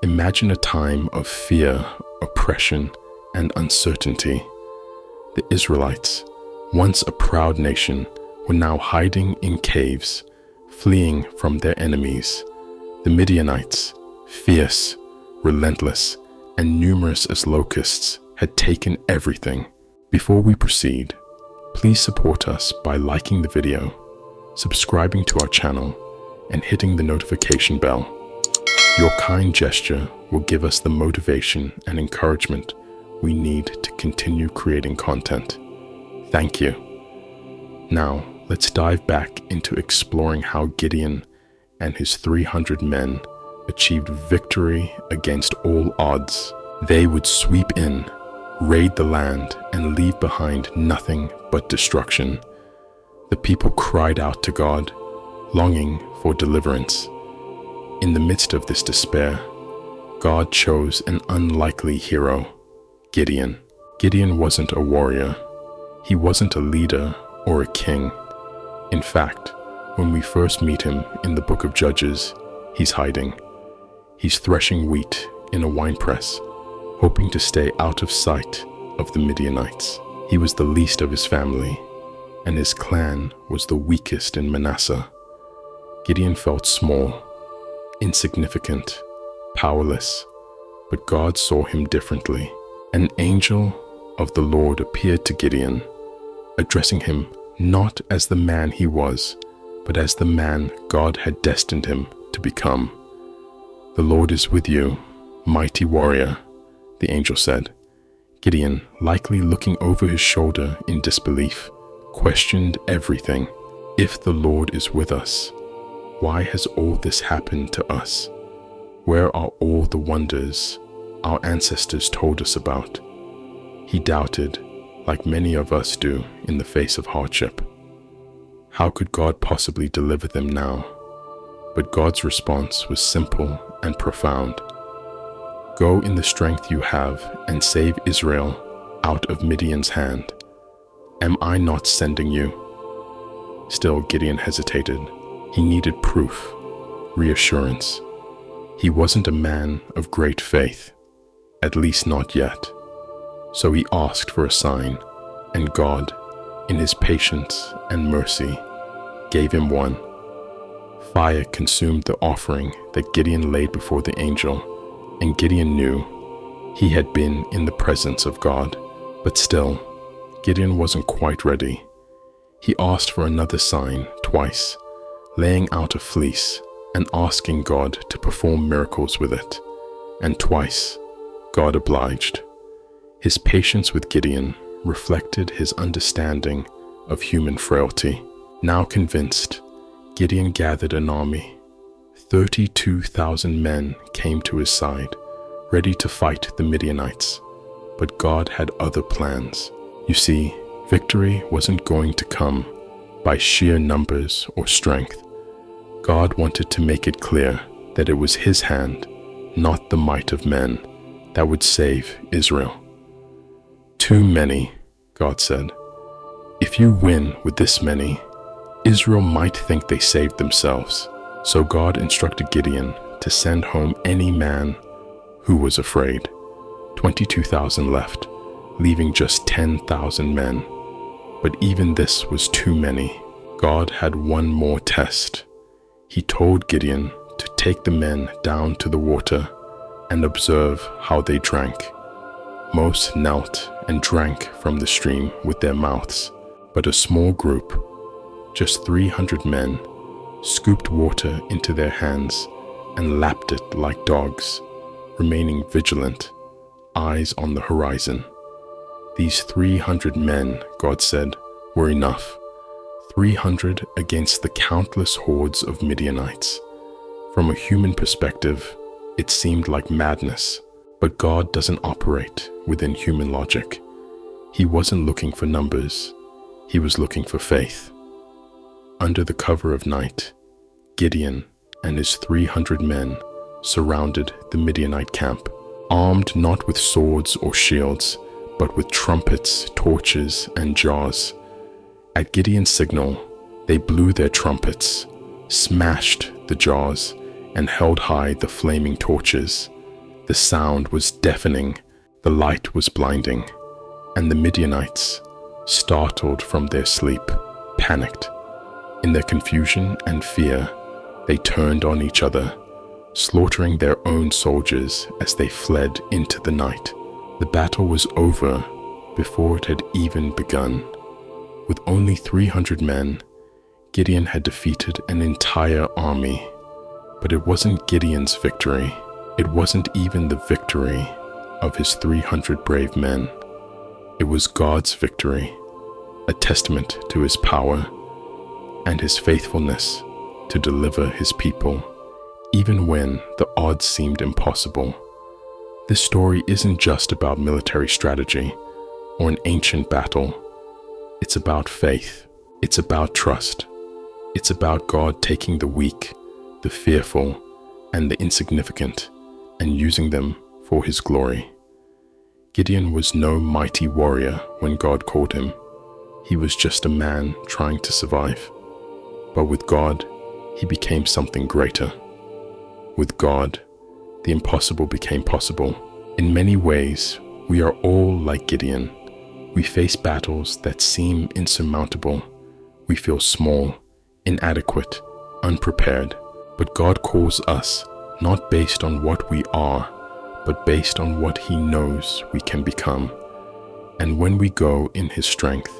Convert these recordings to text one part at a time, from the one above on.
Imagine a time of fear, oppression, and uncertainty. The Israelites, once a proud nation, were now hiding in caves, fleeing from their enemies. The Midianites, fierce, relentless, and numerous as locusts, had taken everything. Before we proceed, please support us by liking the video, subscribing to our channel, and hitting the notification bell. Your kind gesture will give us the motivation and encouragement we need to continue creating content. Thank you. Now, let's dive back into exploring how Gideon and his 300 men achieved victory against all odds. They would sweep in, raid the land, and leave behind nothing but destruction. The people cried out to God, longing for deliverance. In the midst of this despair, God chose an unlikely hero, Gideon. Gideon wasn't a warrior. He wasn't a leader or a king. In fact, when we first meet him in the book of Judges, he's hiding. He's threshing wheat in a winepress, hoping to stay out of sight of the Midianites. He was the least of his family, and his clan was the weakest in Manasseh. Gideon felt small, insignificant, powerless, but God saw him differently. An angel of the Lord appeared to Gideon, addressing him not as the man he was, but as the man God had destined him to become. "The Lord is with you, mighty warrior," the angel said. Gideon, likely looking over his shoulder in disbelief, questioned everything. If the Lord is with us, why has all this happened to us? Where are all the wonders our ancestors told us about? He doubted, like many of us do in the face of hardship. How could God possibly deliver them now? But God's response was simple and profound. "Go in the strength you have and save Israel out of Midian's hand. Am I not sending you?" Still, Gideon hesitated. He needed proof, reassurance. He wasn't a man of great faith, at least not yet. So he asked for a sign, and God, in his patience and mercy, gave him one. Fire consumed the offering that Gideon laid before the angel, and Gideon knew he had been in the presence of God. But still, Gideon wasn't quite ready. He asked for another sign twice, laying out a fleece and asking God to perform miracles with it. And twice, God obliged. His patience with Gideon reflected his understanding of human frailty. Now convinced, Gideon gathered an army. 32,000 men came to his side, ready to fight the Midianites. But God had other plans. You see, victory wasn't going to come by sheer numbers or strength. God wanted to make it clear that it was his hand, not the might of men, that would save Israel. "Too many," God said. "If you win with this many, Israel might think they saved themselves." So God instructed Gideon to send home any man who was afraid. 22,000 left, leaving just 10,000 men. But even this was too many. God had one more test. He told Gideon to take the men down to the water and observe how they drank. Most knelt and drank from the stream with their mouths, but a small group, just 300 men, scooped water into their hands and lapped it like dogs, remaining vigilant, eyes on the horizon. These 300 men, God said, were enough. 300 against the countless hordes of Midianites. From a human perspective, it seemed like madness, but God doesn't operate within human logic. He wasn't looking for numbers, he was looking for faith. Under the cover of night, Gideon and his 300 men surrounded the Midianite camp, armed not with swords or shields, but with trumpets, torches, and jars. At Gideon's signal, they blew their trumpets, smashed the jars, and held high the flaming torches. The sound was deafening, the light was blinding, and the Midianites, startled from their sleep, panicked. In their confusion and fear, they turned on each other, slaughtering their own soldiers as they fled into the night. The battle was over before it had even begun. With only 300 men, Gideon had defeated an entire army. But it wasn't Gideon's victory. It wasn't even the victory of his 300 brave men. It was God's victory, a testament to his power and his faithfulness to deliver his people, even when the odds seemed impossible. This story isn't just about military strategy or an ancient battle. It's about faith. It's about trust. It's about God taking the weak, the fearful, and the insignificant, and using them for his glory. Gideon was no mighty warrior when God called him. He was just a man trying to survive. But with God, he became something greater. With God, the impossible became possible. In many ways, we are all like Gideon. We face battles that seem insurmountable. We feel small, inadequate, unprepared. But God calls us not based on what we are, but based on what he knows we can become. And when we go in his strength,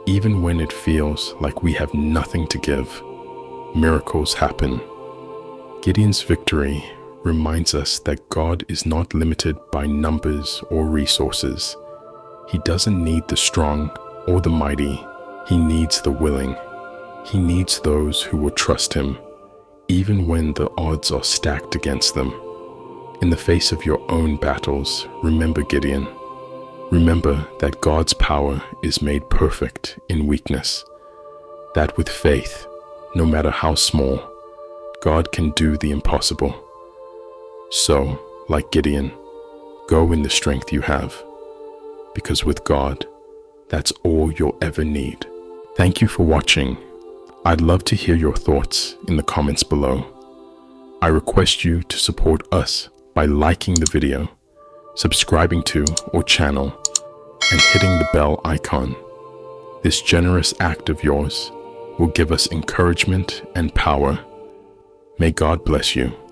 even when it feels like we have nothing to give, miracles happen. Gideon's victory reminds us that God is not limited by numbers or resources. He doesn't need the strong or the mighty. He needs the willing. He needs those who will trust him, even when the odds are stacked against them. In the face of your own battles, remember Gideon. Remember that God's power is made perfect in weakness. That with faith, no matter how small, God can do the impossible. So, like Gideon, go in the strength you have, because with God, that's all you'll ever need. Thank you for watching. I'd love to hear your thoughts in the comments below. I request you to support us by liking the video, subscribing to our channel, and hitting the bell icon. This generous act of yours will give us encouragement and power. May God bless you.